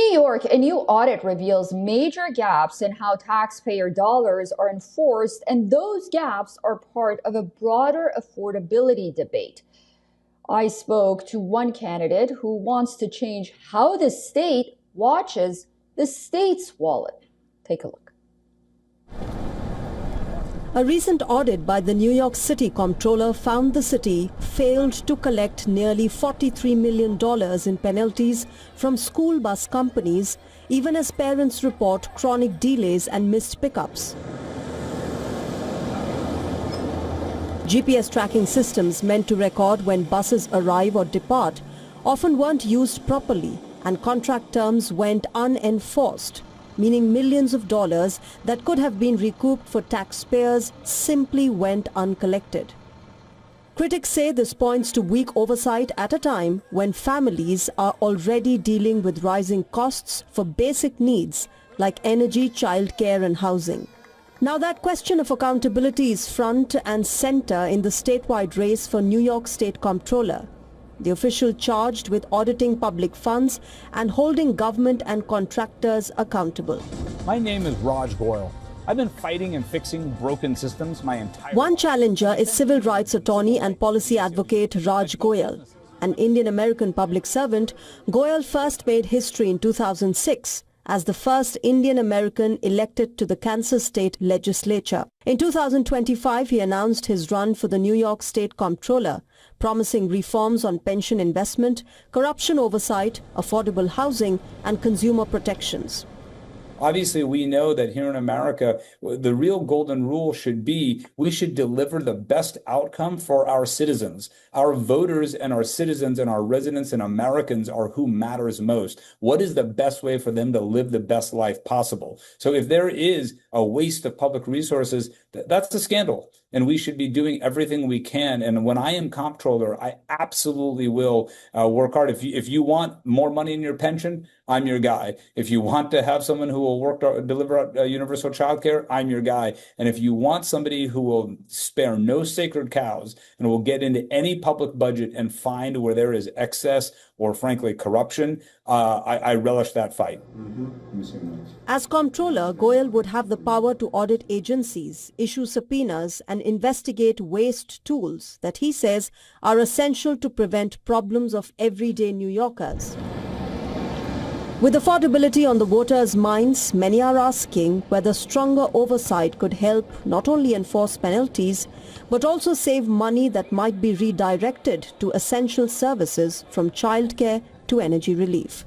New York, a new audit reveals major gaps in how taxpayer dollars are enforced, and those gaps are part of a broader affordability debate. I spoke to one candidate who wants to change how the state watches the state's wallet. Take a look. A recent audit by the New York City Comptroller found the city failed to collect nearly $43 million in penalties from school bus companies, even as parents report chronic delays and missed pickups. GPS tracking systems meant to record when buses arrive or depart often weren't used properly, and contract terms went unenforced, meaning millions of dollars that could have been recouped for taxpayers simply went uncollected. Critics say this points to weak oversight at a time when families are already dealing with rising costs for basic needs like energy, childcare and housing. Now that question of accountability is front and center in the statewide race for New York State Comptroller, the official charged with auditing public funds and holding government and contractors accountable. My name is Raj Goyle. I've been fighting and fixing broken systems my entire life. One challenger is civil rights attorney and policy advocate Raj Goyle. An Indian-American public servant, Goyle first made history in 2006 as the first Indian-American elected to the Kansas State Legislature. In 2025, he announced his run for the New York State Comptroller, promising reforms on pension investment, corruption oversight, affordable housing, and consumer protections. Obviously, we know that here in America, the real golden rule should be we should deliver the best outcome for our citizens. Our voters and our citizens and our residents and Americans are who matters most. What is the best way for them to live the best life possible? So if there is a waste of public resources, that's a scandal. And we should be doing everything we can. And when I am comptroller, I absolutely will work hard. If you want more money in your pension, I'm your guy. If you want to have someone who will deliver universal child care, I'm your guy. And if you want somebody who will spare no sacred cows and will get into any public budget and find where there is excess or frankly corruption, I relish that fight. As comptroller, Goyle would have the power to audit agencies, issue subpoenas and investigate waste tools that he says are essential to prevent problems of everyday New Yorkers. With affordability on the voters' minds, many are asking whether stronger oversight could help not only enforce penalties, but also save money that might be redirected to essential services from childcare to energy relief.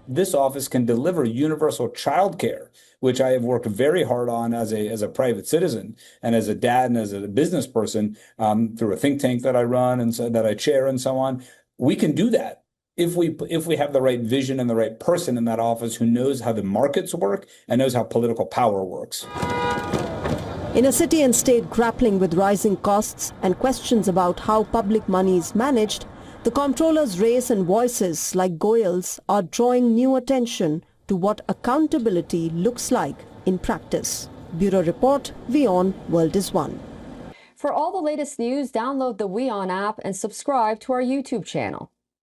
This office can deliver universal child care, which I have worked very hard on as a private citizen and as a dad and as a business person through a think tank that I run and so, that I chair and so on. We can do that if we have the right vision and the right person in that office who knows how the markets work and knows how political power works. In a city and state grappling with rising costs and questions about how public money is managed, the comptroller's race and voices like Goyle's are drawing new attention to what accountability looks like in practice. Bureau Report, WION World is One. For all the latest news, download the WION app and subscribe to our YouTube channel.